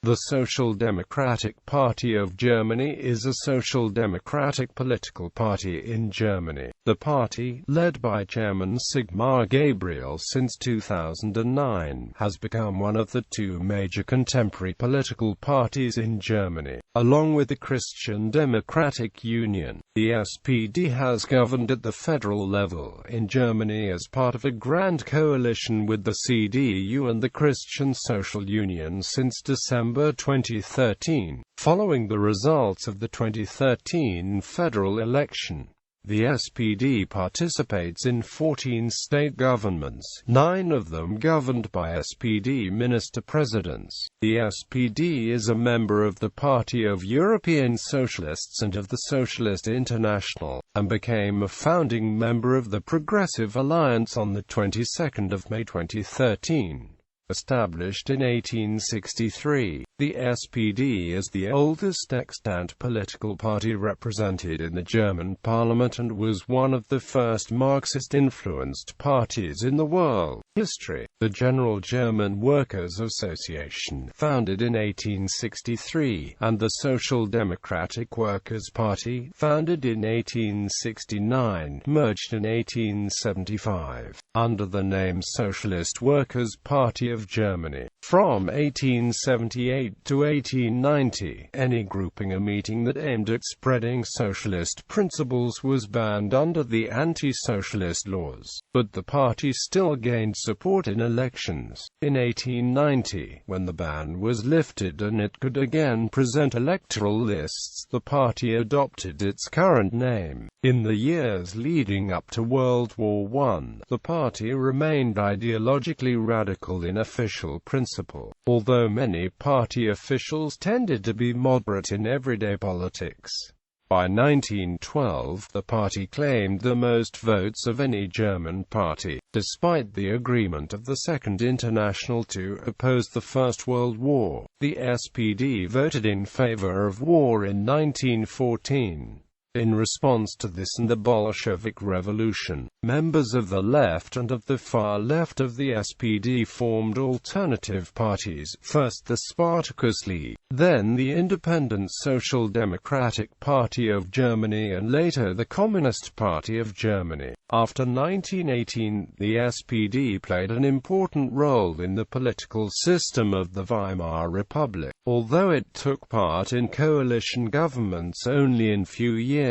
The Social Democratic Party of Germany is a social democratic political party in Germany. The party, led by Chairman Sigmar Gabriel since 2009, has become one of the two major contemporary political parties in Germany. Along with the Christian Democratic Union, the SPD has governed at the federal level in Germany as part of a grand coalition with the CDU and the Christian Social Union since December 2013, following the results of the 2013 federal election. The SPD participates in 14 state governments, 9 of them governed by SPD Minister-Presidents. The SPD is a member of the Party of European Socialists and of the Socialist International, and became a founding member of the Progressive Alliance on the 22nd of May 2013. Established in 1863, the SPD is the oldest extant political party represented in the German parliament and was one of the first Marxist-influenced parties in the world. History. The General German Workers' Association, founded in 1863, and the Social Democratic Workers' Party, founded in 1869, merged in 1875, under the name Socialist Workers' Party of Germany. From 1878 to 1890, any grouping or meeting that aimed at spreading socialist principles was banned under the anti-socialist laws, but the party still gained support in elections. In 1890, when the ban was lifted and it could again present electoral lists, the party adopted its current name. In the years leading up to World War I, the party remained ideologically radical in official principle, although many party officials tended to be moderate in everyday politics. By 1912, the party claimed the most votes of any German party. Despite the agreement of the Second International to oppose the First World War, the SPD voted in favor of war in 1914. In response to this and the Bolshevik Revolution, members of the left and of the far left of the SPD formed alternative parties, first the Spartacus League, then the Independent Social Democratic Party of Germany and later the Communist Party of Germany. After 1918, the SPD played an important role in the political system of the Weimar Republic, although it took part in coalition governments only in few years.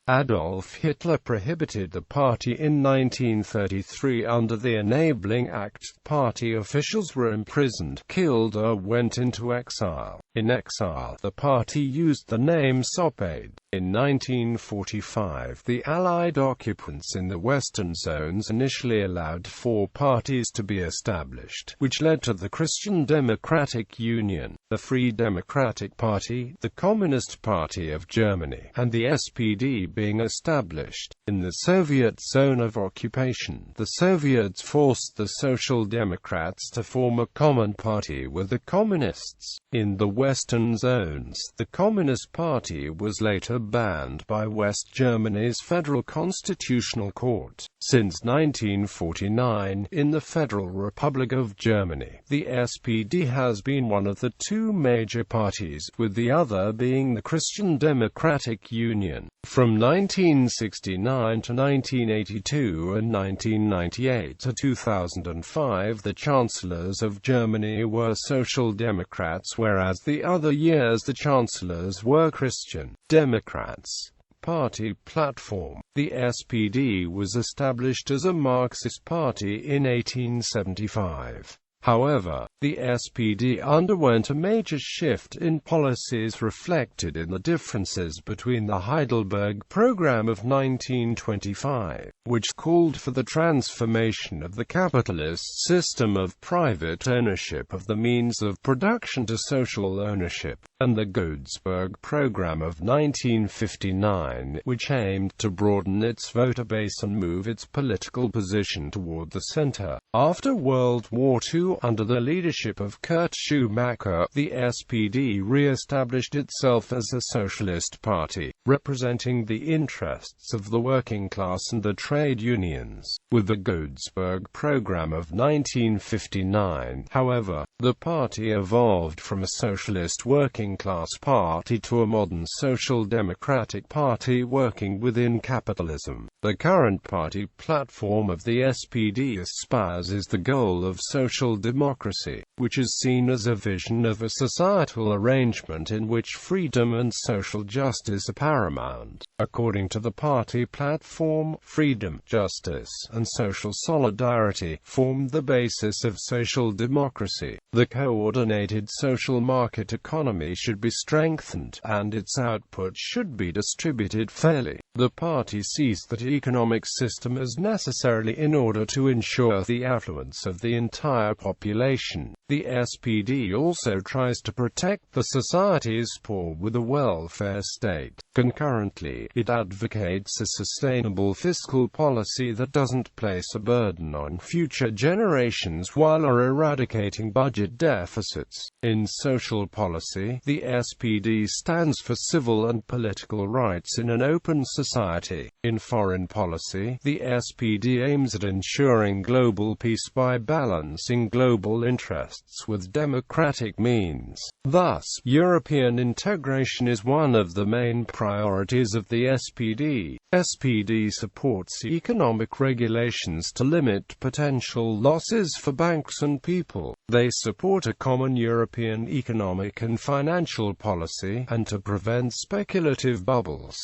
Adolf Hitler prohibited the party in 1933 under the Enabling Act. Party officials were imprisoned, killed or went into exile. In exile, the party used the name SOPADE. In 1945, the Allied occupants in the Western zones initially allowed 4 parties to be established, which led to the Christian Democratic Union, the Free Democratic Party, the Communist Party of Germany, and the SPD being established. In the Soviet zone of occupation, the Soviets forced the Social Democrats to form a common party with the Communists. In the Western zones, the Communist Party was later banned by West Germany's Federal Constitutional Court. Since 1949, in the Federal Republic of Germany, the SPD has been one of the two major parties, with the other being the Christian Democratic Union. From 1969 to 1982 and 1998 to 2005, the chancellors of Germany were Social Democrats, whereas the other years the chancellors were Christian Democrats. Party platform. The SPD was established as a Marxist party in 1875. However, the SPD underwent a major shift in policies reflected in the differences between the Heidelberg Program of 1925, which called for the transformation of the capitalist system of private ownership of the means of production to social ownership, and the Godesberg Program of 1959, which aimed to broaden its voter base and move its political position toward the center. After World War II, II, under the leadership of Kurt Schumacher, the SPD re-established itself as a socialist party, representing the interests of the working class and the trade unions. With the Godesberg Program of 1959, however, the party evolved from a socialist working-class party to a modern social democratic party working within capitalism. The current party platform of the SPD espouses the goal of social democracy, which is seen as a vision of a societal arrangement in which freedom and social justice are paramount. According to the party platform, freedom, justice, and social solidarity form the basis of social democracy. The coordinated social market economy should be strengthened, and its output should be distributed fairly. The party sees that economic system as necessary in order to ensure the affluence of the entire population. The SPD also tries to protect the society's poor with a welfare state. Concurrently, it advocates a sustainable fiscal policy that doesn't place a burden on future generations while eradicating budget deficits. In social policy, the SPD stands for civil and political rights in an open society. In foreign policy, the SPD aims at ensuring global peace by balancing global interests with democratic means. Thus, European integration is one of the main priorities of the SPD. SPD supports economic regulations to limit potential losses for banks and people. They support a common European economic and financial policy, and to prevent speculative bubbles.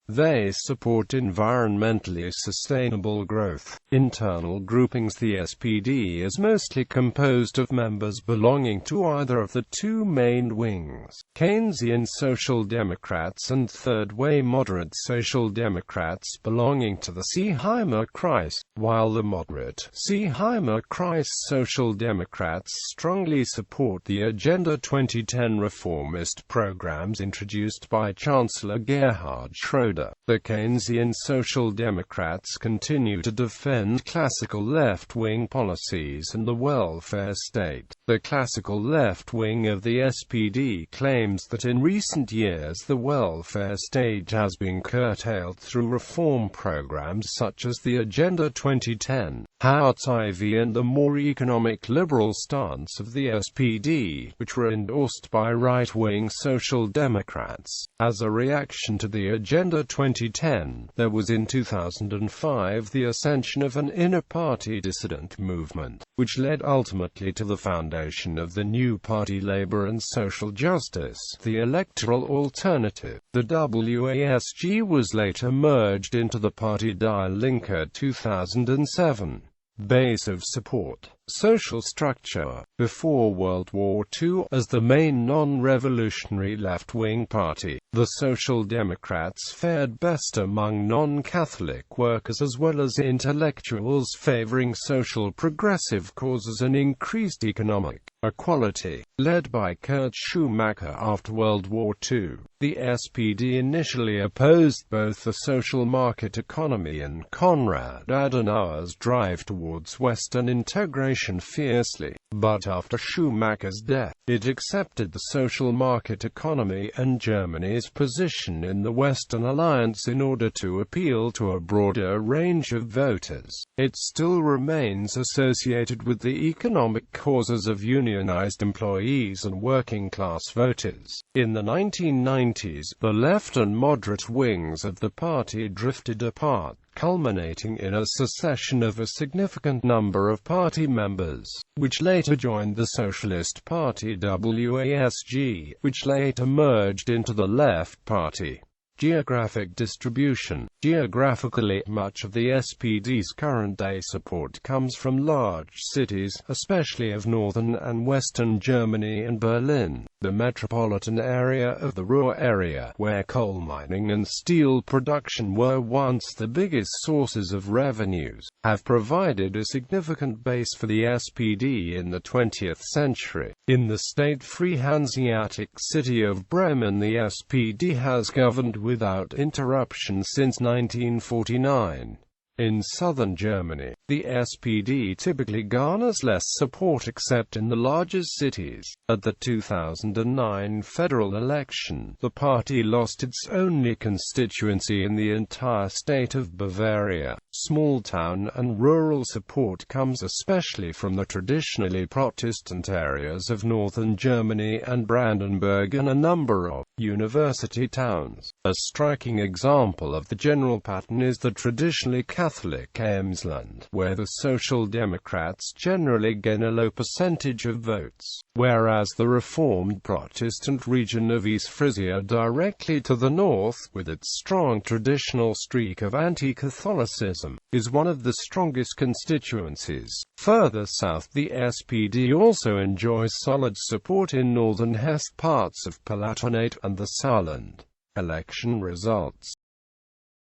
They support environmentally sustainable growth. Internal groupings. The SPD is mostly composed of members belonging to either of the two main wings, Keynesian Social Democrats and third-way moderate Social Democrats belonging to the Sigmar-Kreis, while the moderate Sigmar-Kreis Social Democrats strongly support the Agenda 2010 reformist programs introduced by Chancellor Gerhard Schröder. The Keynesian Social Democrats continue to defend classical left-wing policies and the welfare state. The classical left wing of the SPD claims that in recent years the welfare state has been curtailed through reform programs such as the Agenda 2010, Hartz-IV, and the more economic liberal stance of the SPD, which were endorsed by right-wing Social Democrats. As a reaction to the Agenda 2010, there was in 2005 the ascension of an inner-party dissident movement, which led ultimately to the foundation of the new party Labour and Social Justice, the electoral alternative. The WASG was later merged into the party Die Linke 2007. Base of support. Social structure. Before World War II, as the main non-revolutionary left-wing party, the Social Democrats fared best among non-Catholic workers as well as intellectuals favoring social progressive causes and increased economic equality. Led by Kurt Schumacher after World War II, the SPD initially opposed both the social market economy and Konrad Adenauer's drive towards Western integration fiercely. But after Schumacher's death, it accepted the social market economy and Germany's position in the Western Alliance in order to appeal to a broader range of voters. It still remains associated with the economic causes of unionized employees and working-class voters. In the 1990s, the left and moderate wings of the party drifted apart, culminating in a secession of a significant number of party members, which later joined the Socialist Party WASG, which later merged into the Left Party. Geographic distribution. Geographically, much of the SPD's current-day support comes from large cities, especially of northern and western Germany and Berlin. The metropolitan area of the Ruhr area, where coal mining and steel production were once the biggest sources of revenues, have provided a significant base for the SPD in the 20th century. In the state-free Hanseatic city of Bremen, the SPD has governed without interruption since 1949. In southern Germany, the SPD typically garners less support except in the largest cities. At the 2009 federal election, the party lost its only constituency in the entire state of Bavaria. Small-town and rural support comes especially from the traditionally Protestant areas of northern Germany and Brandenburg and a number of university towns. A striking example of the general pattern is the traditionally Catholic Emsland, where the Social Democrats generally gain a low percentage of votes, whereas the Reformed Protestant region of East Frisia directly to the north, with its strong traditional streak of anti-Catholicism, is one of the strongest constituencies. Further south, the SPD also enjoys solid support in northern Hesse, parts of Palatinate, and the Saarland. Election results.